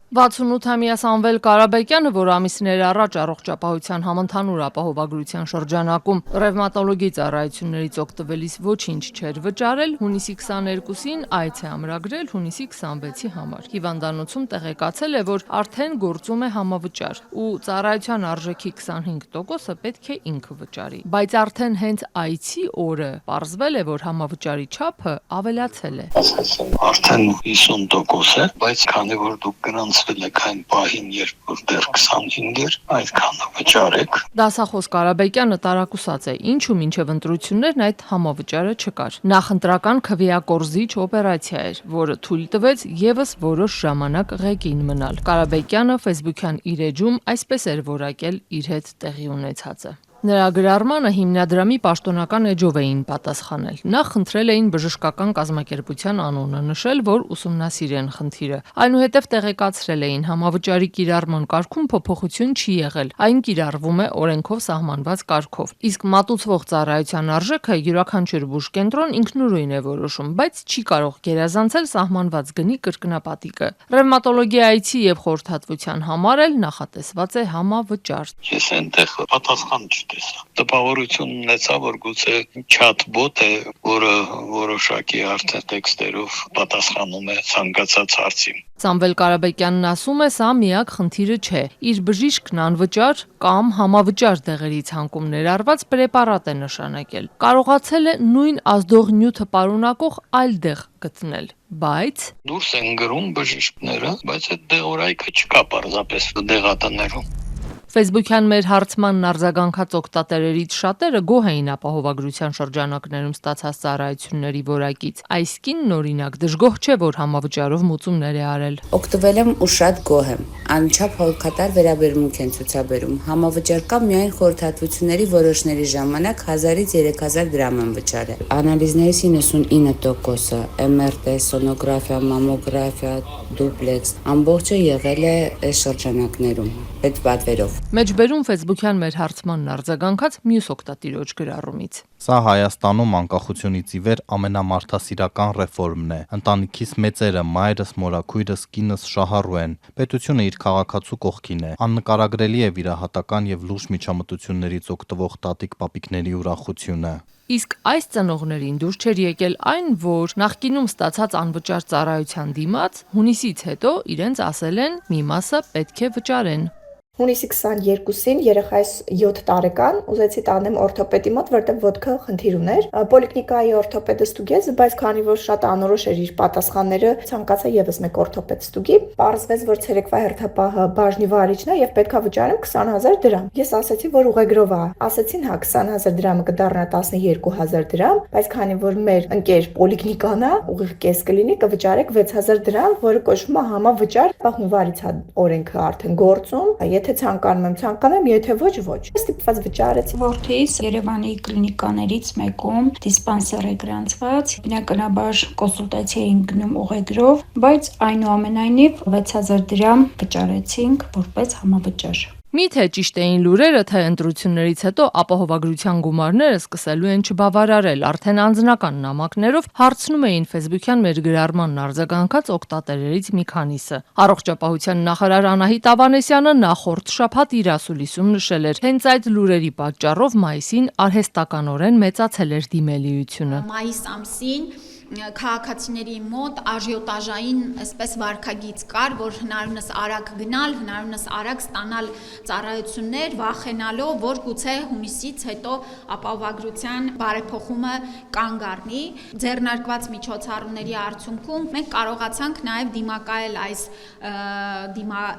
68-ամյա Սամվել Կարաբեկյանը, որ ամիսներ առաջ առողջապահության համընդհանուր ապահովագրության շրջանակում ռևմատոլոգի ծառայություններից օգտվելիս ոչինչ չէր վճարել, հունիսի 22-ին այց է ամրագրել հունիսի 26-ի համար։ Հիվանդանոցում տեղեկացել է, որ արդեն գործում է համավճար ու ծառայության արժեքի 25%-ը պետք է ինքը վճարի։ Բայց արդեն հենց այցի օրը պարզվել է, որ համավճարի չափը ավելացել է։ Արդեն 50% է, բայց քանի որ դուք գրանցվել եք այն պահին, երբ որ դեռ 25 էր, այդքանը վճարեք։ Դասախոս Կարաբեկյանը տարակուսած է, ինչու մինչև ընտրություններն այդ համավճարը չկար։ Նախընտրական քվեակորզիչ օպերացիա էր, որը թույլ տվեց եւս որոշ ժամանակ ղեկին մնալ։ Կարաբեկյանը Facebook-յան իր էջում այսպես էր որակել իր հետ տեղի ունեցածը։ Նրա գրառմանը հիմնադրամի պաշտոնական էջով էին պատասխանել։ Նախ խնդրել էին բժշկական կազմակերպության անունը նշել, որ ուսումնասիրեն խնդիրը։ Այնուհետև տեղեկացրել էին համավճարի կիրառման կարգում փոփոխություն չի եղել։ Այն կիրառվում է օրենքով սահմանված կարգով։ Իսկ մատուցվող ծառայության արժեքը յուրաքանչյուր բուժկենտրոն ինքնուրույն է որոշում, բայց չի կարող գերազանցել սահմանված գնի կրկնապատիկը։ Ռևմատոլոգի այցի եւ խորհրդատվության համար էլ նախատեսված է համավճար։ Ես այնտեղ պատասխան չտեսա։ Տպավորություն ունեցա, որ գուցե չաթ-բոտ է, որը որոշակի արդեն տեքստերով պատասխանում է ցանկացած հարցի։ Սամվել Կարաբեկյանն ասում է, սա միակ խնդիրը չէ։ Իր բժիշկն անվճար կամ համավճար դեղերի ցանկում ներառված պրեպարատ է նշանակել։ Կարողացել է նույն ազդող նյութը պարունակող այլ դեղ գտնել, բայց դուրս են գրում բժիշկները, բայց այդ դեղորայքը չկա պարզապես դեղատներում։ Facebook-յան մեր հարցմանն արձագանքած օգտատերերից շատերը գոհ էին ապահովագրության շրջանակներում ստացած ծառայությունների որակից։ Այս կինն օրինակ դժգոհ չէ, որ համավճարով մուծումներ է արել։ Օգտվել եմ ու շատ գոհ եմ։ Անչափ հոգատար վերաբերմունք են ցուցաբերում։ Համավճար կա միայն խորհրդատվությունների որոշների ժամանակ 1000-ից 3000 դրամ եմ վճարել։ Անալիզներից 99%-ը MRT, սոնոգրաֆիա, մամոգրաֆիա, դուպլեքս ամբողջը եղել է այս շրջանակներում։ Այդ պատվերով։ Մեջբերում Facebook-յան մեր հարցմանն արձագանքած մյուս օգտատիրոջ գրառումից։ Սա Հայաստանում անկախությունից ի վեր ամենամարդասիրական ռեֆորմն է։ Ընտանիքիս մեծերը, մայրս, մորաքույրս, կինս շահառու են։ Պետությունը իր քաղաքացու կողքին է։ Աննկարագրելի է վիրահատական եւ լուրջ միջամտություններից օգտվող տատիկ-պապիկների ուրախությունը։ Իսկ այս ծնողներին դուր չէր եկել այն, որ նախկինում ստացած անվճար ծառայության դիմաց հունիսից հետո իրենց ասել են՝ մի մասը պետք է վճարեն։ Հունիսի 22-ին երեխայս 7 տարեկան ուզեցի տանեմ օրթոպեդի մոտ, որտեղ ոտքը խնդիր ուներ։ Պոլիկլինիկայի օրթոպեդը ստուգեց, բայց քանի որ շատ անորոշ էր իր պատասխանները, ցանկացա եւս մեկ օրթոպեդ ստուգի։ Պարզվեց, որ ցերեկվա հերթապահը բաժնի վարիչն է եւ պետքա վճարեմ 20000 դրամ։ Ես ասացի, որ ուղեգրով է։ Ասացին, հա 20000 դրամը կդառնա 12000 դրամ, բայց քանի որ մեր ընկեր պոլիկլինիկան է, ուղիղ կես կլինի, կվճարեք 6000 դրամ, որը կոչվում է համավճար, պահումվարից է օրենքը արդեն գործում։ Եթե ցանկանում եմ, եթե ոչ։ Ստիպված վճարեցի։ Որդիս Երևանի կլինիկաներից մեկում դիսպանսեր է գրանցված, բնականաբար կոնսուլտացիա էին գնում ուղեգրով, բայց այնուամենայնիվ 6000 դրամ վճարեցինք որպես համավճար։ Միթե ճիշտ էին լուրերը, թե ընտրություններից հետո ապահովագրության գումարները սկսելու են չբավարարել, արդեն անձնական նամակներով հարցնում էին Facebook-յան մեր գրառմանն արձագանքած օգտատերերից մի քանիսը։ Առողջապահության նախարար Անահիտ Ավանեսյանը նախորդ շաբաթ իր ասուլիսում նշել էր, հենց այդ լուրերի պատճառով մայիսին արհեստականորեն մեծացել էր դիմելիությունը։ Մայիս ամսին քաղաքացիների մոտ աժիոտաժային այսպես վարքագիծ կար, որ հնարինս արագ գնալ, հնարինս արագ ստանալ ծառայություններ, վախենալով, որ գուցե հունիսից հետո ապահովագրության բարեփոխումը կանգ առնի։ Ձեռնարկված միջոցառումների արդյունքում մենք կարողացանք նաև դիմակայել այս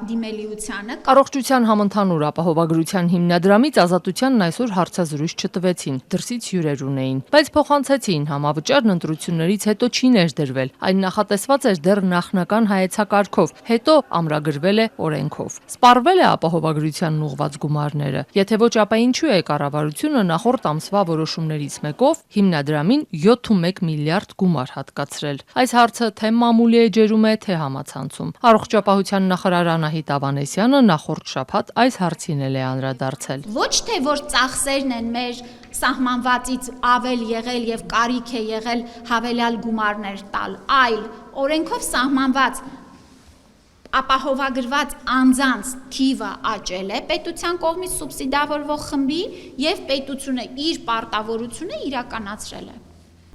դիմելիությանը։ Առողջության համընդհանուր ապահովագրության հիմնադրամից Ազատությանն այսօր հարցազրույց չտվեցին, դրսից հյուրեր ունեին, բայց փոխանցեցին համավճարն ընտրությունների հետո չի ներդրվել, այն նախատեսված էր դեռ նախնական հայեցակարգով, հետո ամրագրվել է օրենքով։ Սպառվել է ապահովագրությանն ուղղված գումարները։ Եթե ոչ, ապա ինչու է կառավարությունը նախորդ ամսվա որոշումներից մեկով հիմնադրամին 71 միլիարդ գումար հատկացրել։ Այս հարցը թե մամուլի էջերում է, թե համացանցում։ Առողջապահության նախարար Անահիտ Ավանեսյանը նախորդ շաբաթ այս հարցին է անդրադարձել։ Ոչ թե որ ծախսերն են մեր սահմանվածից ավել եղել եւ կարիք է եղել հավելյալ գումարներ տալ, այլ օրենքով սահմանված ապահովագրված անձանց թիվը աճել է պետության կողմից սուբսիդավորվող խմբի եւ պետությունը իր պարտավորությունը իրականացրել է։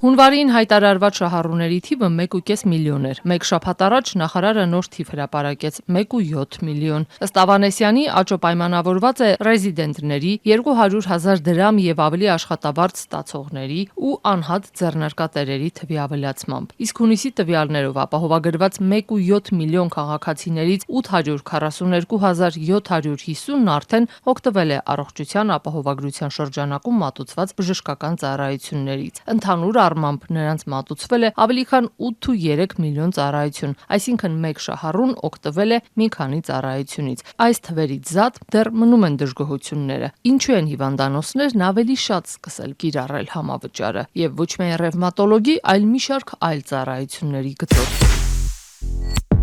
Հունվարին հայտարարված շահառուների թիվը 1.5 միլիոն էր։ Մեկ շաբաթ առաջ նախարարը նոր թիվ հրապարակեց՝ 1.7 միլիոն։ Ըստ Ավանեսյանի, աճը պայմանավորված է ռեզիդենտների, 200,000 դրամ եւ ավելի աշխատավարձ ստացողների ու անհատ ձեռնարկատերերի թվի ավելացմամբ։ Իսկ հունիսի տվյալներով ապահովագրված 1.7 միլիոն քաղաքացիներից 842,750-ն արդեն օգտվել է առողջության ապահովագրության շրջանակում մատուցված բժշկական ծառայություններից։ Ընդհանուր առմամբ նրանց մատուցվել է ավելի քան 8.3 միլիոն ծառայություն, այսինքն մեկ շահառուն օգտվել է մի քանի ծառայությունից։ Այս թվերից զատ դեռ մնում են դժգոհությունները։ Ինչու են հիվանդանոցներն ավելի շատ սկսել կիրառել համավճարը եւ ոչ միայն ռևմատոլոգի, այլ մի շարք այլ ծառայությունների գծով։